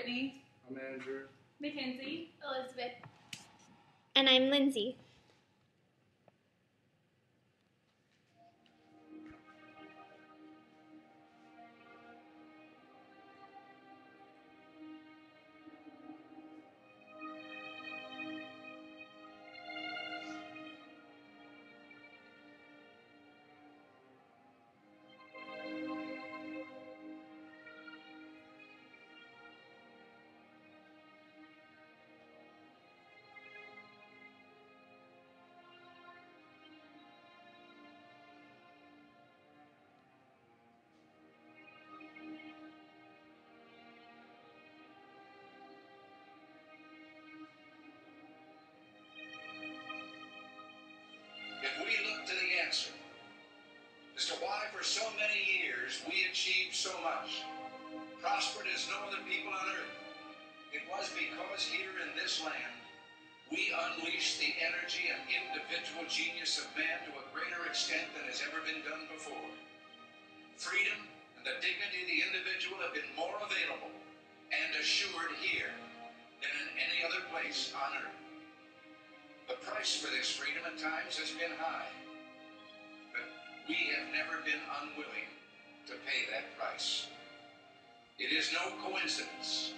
Brittany. I'm Andrew. Mackenzie. Elizabeth. And I'm Lindsay. If we look to the answer as to why for so many years we achieved so much, prospered as no other people on earth, it was because here in this land we unleashed the energy and individual genius of man to a greater extent than has ever been done before. Freedom and the dignity of the individual have been more available and assured here than in any other place on earth. The price for this freedom at times has been high, but we have never been unwilling to pay that price. It is no coincidence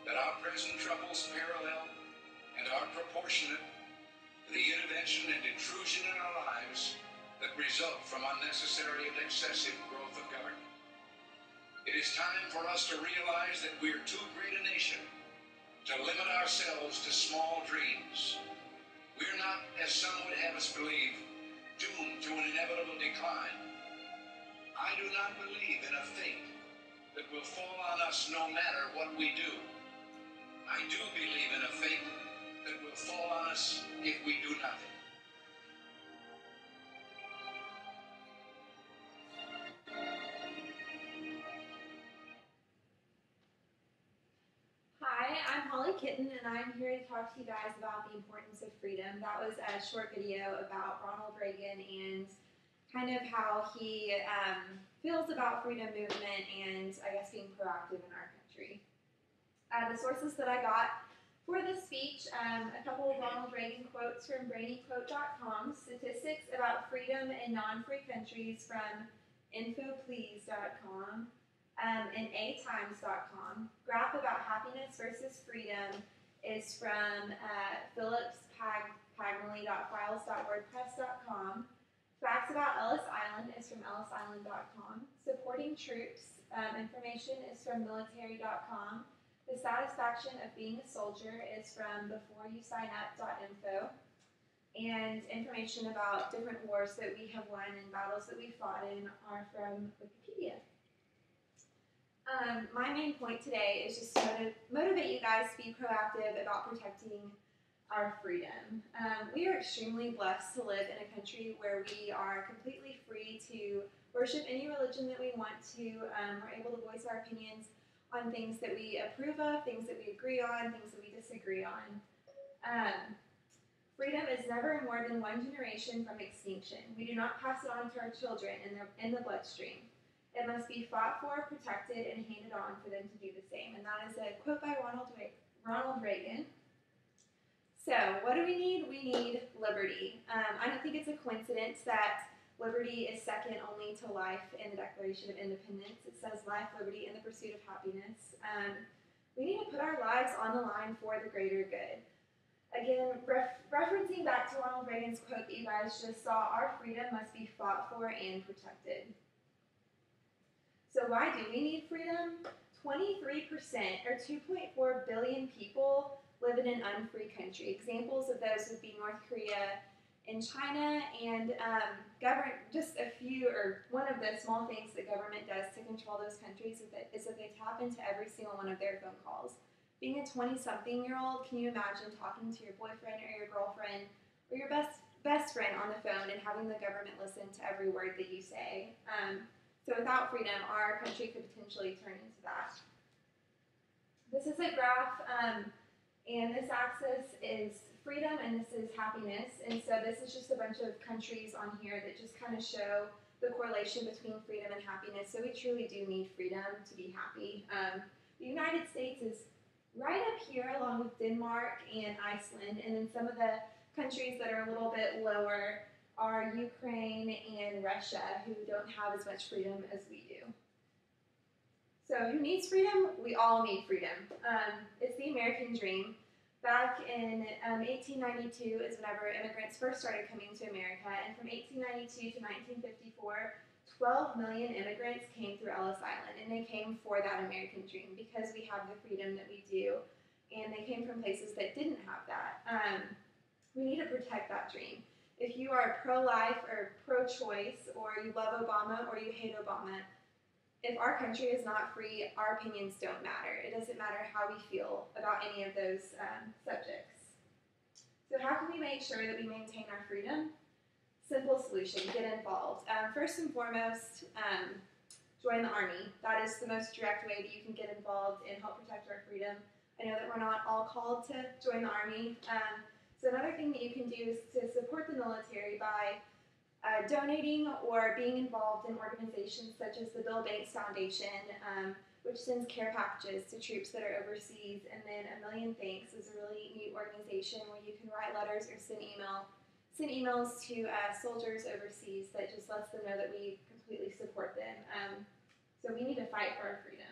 that our present troubles parallel and are proportionate to the intervention and intrusion in our lives that result from unnecessary and excessive growth of government. It is time for us to realize that we're too great a nation to limit ourselves to small dreams. We're not, as some would have us believe, doomed to an inevitable decline. I do not believe in a fate that will fall on us no matter what we do. I do believe in a fate that will fall on us if we do nothing. Hi, I'm Kitten, and I'm here to talk to you guys about the importance of freedom. That was a short video about Ronald Reagan and kind of how he feels about freedom movement and, I guess, being proactive in our country. The sources that I got for this speech, a couple of Ronald Reagan quotes from brainyquote.com, statistics about freedom in non-free countries from infoplease.com, and atimes.com. Graph about happiness versus freedom is from phillipspagnolly.files.wordpress.com. Facts about Ellis Island is from ellisisland.com. Supporting troops information is from military.com. The satisfaction of being a soldier is from beforeyoussignup.info. And information about different wars that we have won and battles that we fought in are from Wikipedia. My main point today is just to motivate you guys to be proactive about protecting our freedom. We are extremely blessed to live in a country where we are completely free to worship any religion that we want to. We're able to voice our opinions on things that we approve of, things that we agree on, things that we disagree on. Freedom is never more than one generation from extinction. We do not pass it on to our children in the bloodstream. It must be fought for, protected, and handed on for them to do the same. And that is a quote by Ronald Reagan. So, what do we need? We need liberty. I don't think it's a coincidence that liberty is second only to life in the Declaration of Independence. It says life, liberty, and the pursuit of happiness. We need to put our lives on the line for the greater good. Again, referencing back to Ronald Reagan's quote that you guys just saw, our freedom must be fought for and protected. So why do we need freedom? 23%, or 2.4 billion people, live in an unfree country. Examples of those would be North Korea and China, and just a few, or one of the small things that government does to control those countries is that they tap into every single one of their phone calls. Being a 20-something-year-old, can you imagine talking to your boyfriend or your girlfriend or your best friend on the phone and having the government listen to every word that you say? So without freedom, our country could potentially turn into that. This is a graph, and this axis is freedom, and this is happiness. And so this is just a bunch of countries on here that just kind of show the correlation between freedom and happiness. So we truly do need freedom to be happy. The United States is along with Denmark and Iceland. And then some of the countries that are a little bit lower are Ukraine and Russia, who don't have as much freedom as we do. So who needs freedom? We all need freedom. It's the American dream. Back in 1892 is whenever immigrants first started coming to America, and from 1892 to 1954, 12 million immigrants came through Ellis Island, and they came for that American dream because we have the freedom that we do, and they came from places that didn't have that. We need to protect that dream. If you are pro-life or pro-choice, or you love Obama or you hate Obama, if our country is not free, our opinions don't matter. It doesn't matter how we feel about any of those subjects. So how can we make sure that we maintain our freedom? Simple solution, get involved. First and foremost, join the Army. That is the most direct way that you can get involved and help protect our freedom. I know that we're not all called to join the Army. So another thing that you can do is to support the military by donating or being involved in organizations such as the Bill Banks Foundation, which sends care packages to troops that are overseas. And then A Million Thanks is a really neat organization where you can write letters or send emails to soldiers overseas that just lets them know that we completely support them. So we need to fight for our freedom.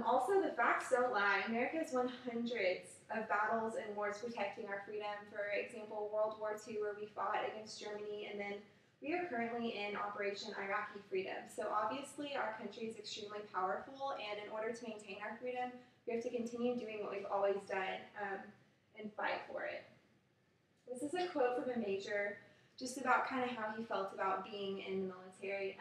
Also, the facts don't lie. America has won hundreds of battles and wars protecting our freedom. For example, World War II, where we fought against Germany, and then we are currently in Operation Iraqi Freedom. So obviously, our country is extremely powerful, and in order to maintain our freedom, we have to continue doing what we've always done and fight for it. This is a quote from a major, just about kind of how he felt about being in the military.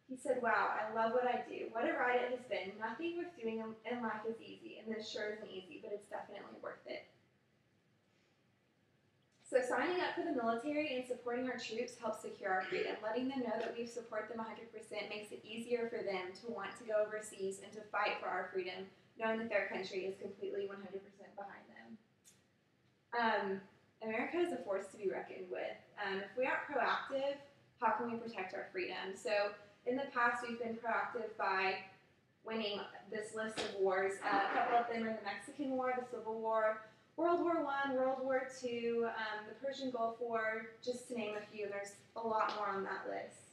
He said, "Wow, I love what I do. What a ride it has been. Nothing worth doing in life is easy, and this sure isn't easy, but it's definitely worth it." So signing up for the military and supporting our troops helps secure our freedom. Letting them know that we support them 100% makes it easier for them to want to go overseas and to fight for our freedom, knowing that their country is completely 100% behind them. America is a force to be reckoned with. If we aren't proactive, how can we protect our freedom? So in the past, we've been proactive by winning this list of wars. A couple of them are the Mexican War, the Civil War, World War I, World War II, the Persian Gulf War, just to name a few. There's a lot more on that list.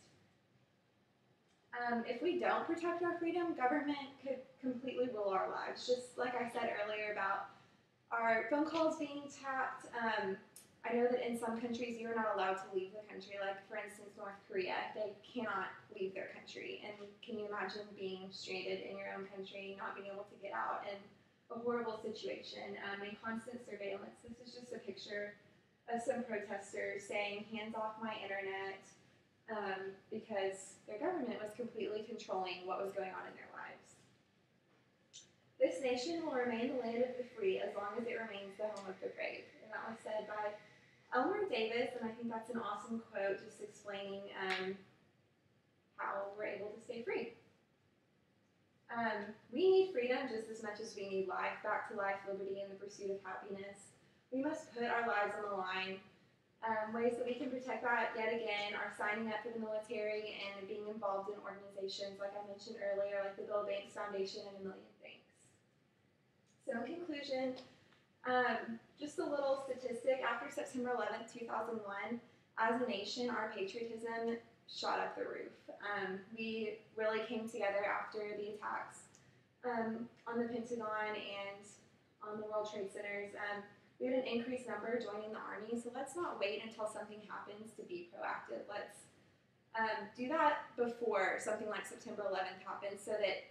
If we don't protect our freedom, government could completely rule our lives. Just like I said earlier about our phone calls being tapped, I know that in some countries you're not allowed to leave the country, like for instance North Korea, they cannot leave their country. And can you imagine being stranded in your own country, not being able to get out, and a horrible situation, and constant surveillance? This is just a picture of some protesters saying, "Hands off my internet," because their government was completely controlling what was going on in their lives. This nation will remain the land of the free as long as it remains the home of the brave. And that was said by Elmer Davis, and I think that's an awesome quote, just explaining how we're able to stay free. We need freedom just as much as we need life. Back to life, liberty, and the pursuit of happiness. We must put our lives on the line. Ways that we can protect that, yet again, are signing up for the military and being involved in organizations, like I mentioned earlier, like the Bill Banks Foundation and A Million Thanks. So in conclusion, just a little statistic. After September 11th, 2001, as a nation, our patriotism shot up the roof. We really came together after the attacks on the Pentagon and on the World Trade Centers. We had an increased number joining the Army, so let's not wait until something happens to be proactive. Let's do that before something like September 11th happens so that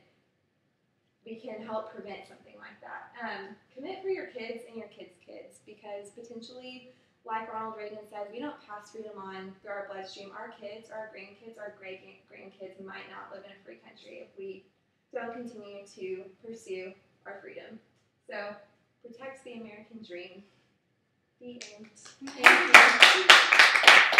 we can help prevent something like that. Commit for your kids and your kids' kids, because potentially, like Ronald Reagan said, we don't pass freedom on through our bloodstream. Our kids, our grandkids, our great-grandkids might not live in a free country if we don't continue to pursue our freedom. So, protect the American dream. The end. Thank you.